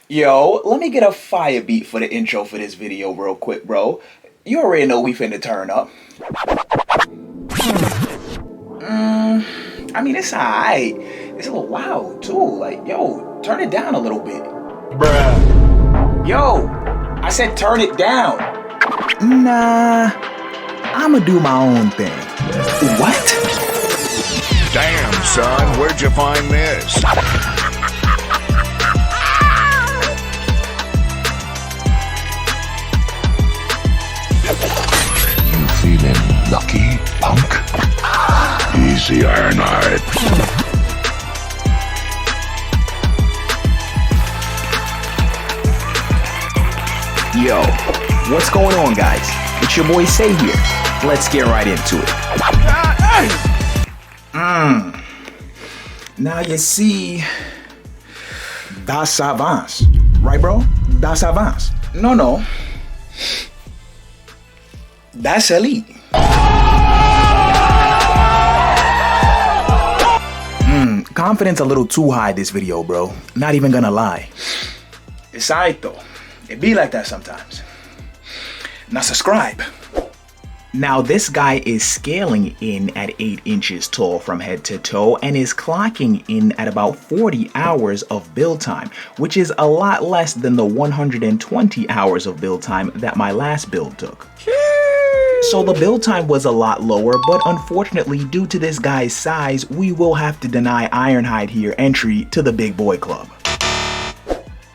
Yo, let me get a fire beat for the intro for this video real quick, bro. You already know we finna turn up. I mean, it's alright. It's a little loud, too. Like, yo, turn it down a little bit. Bruh. Yo, I said turn it down. Nah, I'ma do my own thing. What? Damn, son, where'd you find this? You feeling lucky, punk? Easy, Ironhide. Yo, what's going on, guys? It's your boy Say here. Let's get right into it. Now you see, das avance, right, bro? Das avance. No. That's elite. Confidence a little too high this video, bro. Not even gonna lie. It's alright though. It be like that sometimes. Now subscribe. Now this guy is scaling in at 8 inches tall from head to toe and is clocking in at about 40 hours of build time, which is a lot less than the 120 hours of build time that my last build took. So the build time was a lot lower, but unfortunately due to this guy's size, we will have to deny Ironhide here entry to the big boy club.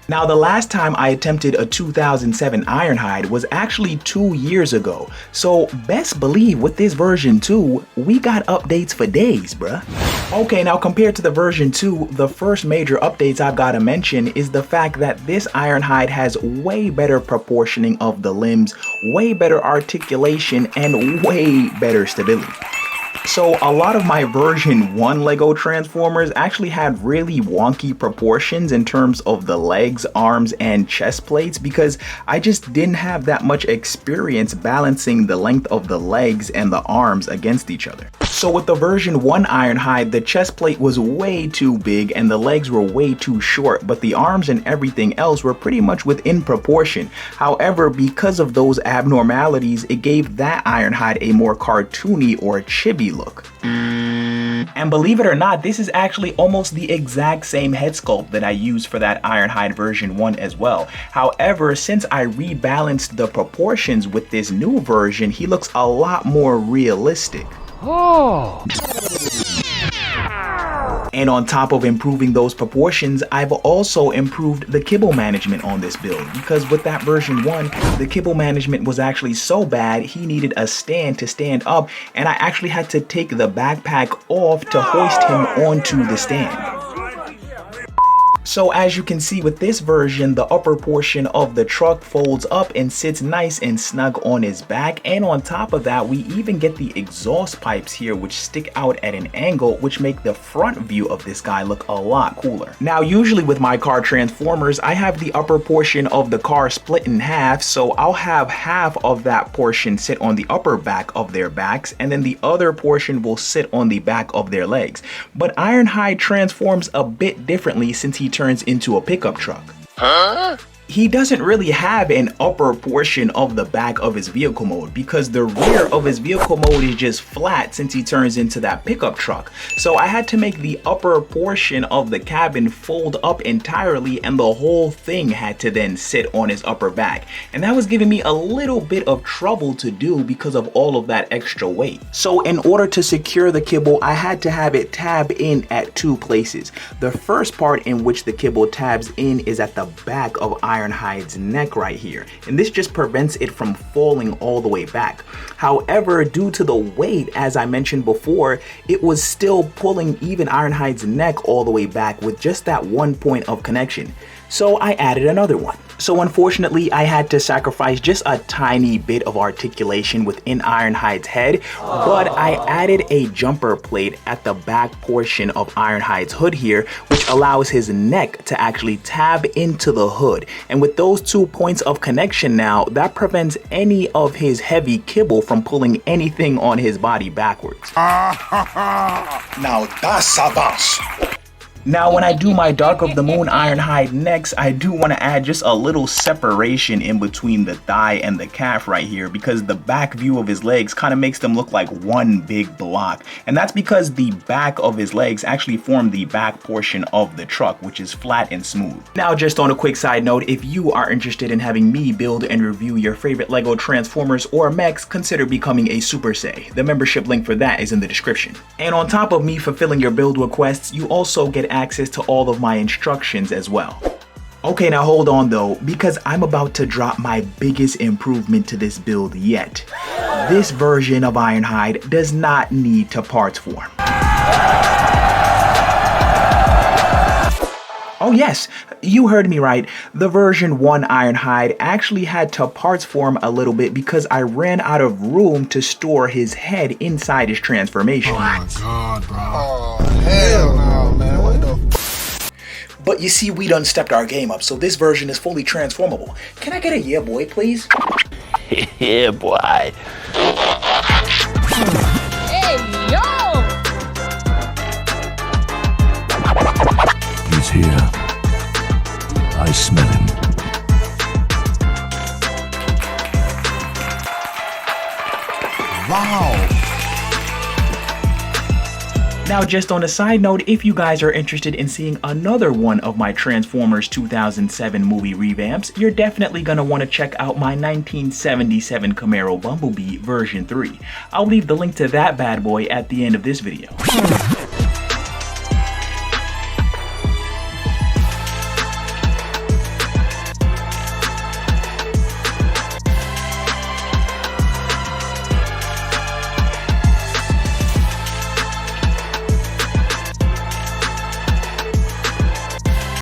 Now the last time I attempted a 2007 Ironhide was actually 2 years ago, so best believe with this version 2, we got updates for days, bruh. Okay, now compared to the version 2, the first major updates I've got to mention is the fact that this Ironhide has way better proportioning of the limbs, way better articulation, and way better stability. So a lot of my version 1 Lego Transformers actually had really wonky proportions in terms of the legs, arms, and chest plates because I just didn't have that much experience balancing the length of the legs and the arms against each other. So with the version 1 Ironhide, the chest plate was way too big and the legs were way too short, but the arms and everything else were pretty much within proportion. However, because of those abnormalities, it gave that Ironhide a more cartoony or chibi look. And believe it or not, this is actually almost the exact same head sculpt that I used for that Ironhide version 1 as well. However, since I rebalanced the proportions with this new version, he looks a lot more realistic. Oh. And on top of improving those proportions, I've also improved the kibble management on this build because with that version 1, the kibble management was actually so bad he needed a stand to stand up, and I actually had to take the backpack off to hoist him onto the stand. So as you can see with this version, the upper portion of the truck folds up and sits nice and snug on his back, and on top of that we even get the exhaust pipes here which stick out at an angle, which make the front view of this guy look a lot cooler. Now usually with my car Transformers, I have the upper portion of the car split in half, so I'll have half of that portion sit on the upper back of their backs and then the other portion will sit on the back of their legs. But Ironhide transforms a bit differently since he turns into a pickup truck. Huh? He doesn't really have an upper portion of the back of his vehicle mode because the rear of his vehicle mode is just flat since he turns into that pickup truck. So I had to make the upper portion of the cabin fold up entirely and the whole thing had to then sit on his upper back. And that was giving me a little bit of trouble to do because of all of that extra weight. So in order to secure the kibble, I had to have it tab in at 2 places. The first part in which the kibble tabs in is at the back of Ironhide's neck right here, and this just prevents it from falling all the way back. However, due to the weight, as I mentioned before, it was still pulling even Ironhide's neck all the way back with just that one point of connection. So I added another one. So unfortunately, I had to sacrifice just a tiny bit of articulation within Ironhide's head, but I added a jumper plate at the back portion of Ironhide's hood here, which allows his neck to actually tab into the hood. And with those 2 points of connection now, that prevents any of his heavy kibble from pulling anything on his body backwards. Now that's a boss. Now when I do my Dark of the Moon Ironhide next, I do want to add just a little separation in between the thigh and the calf right here, because the back view of his legs kind of makes them look like one big block. And that's because the back of his legs actually form the back portion of the truck, which is flat and smooth. Now just on a quick side note, if you are interested in having me build and review your favorite Lego Transformers or mechs, consider becoming a Super Say. The membership link for that is in the description. And on top of me fulfilling your build requests, you also get access to all of my instructions as well. Okay, now hold on though, because I'm about to drop my biggest improvement to this build yet. This version of Ironhide does not need to parts form. Oh yes, you heard me right. The version 1 Ironhide actually had to parts form a little bit because I ran out of room to store his head inside his transformation. Oh my god, bro. Oh, hell no, man. What the f? But you see, we done stepped our game up, so this version is fully transformable. Can I get a yeah boy, please? Yeah, boy. Hey, yo! He's here. I smell him. Wow. Now just on a side note, if you guys are interested in seeing another one of my Transformers 2007 movie revamps, you're definitely gonna want to check out my 1977 Camaro Bumblebee version 3. I'll leave the link to that bad boy at the end of this video.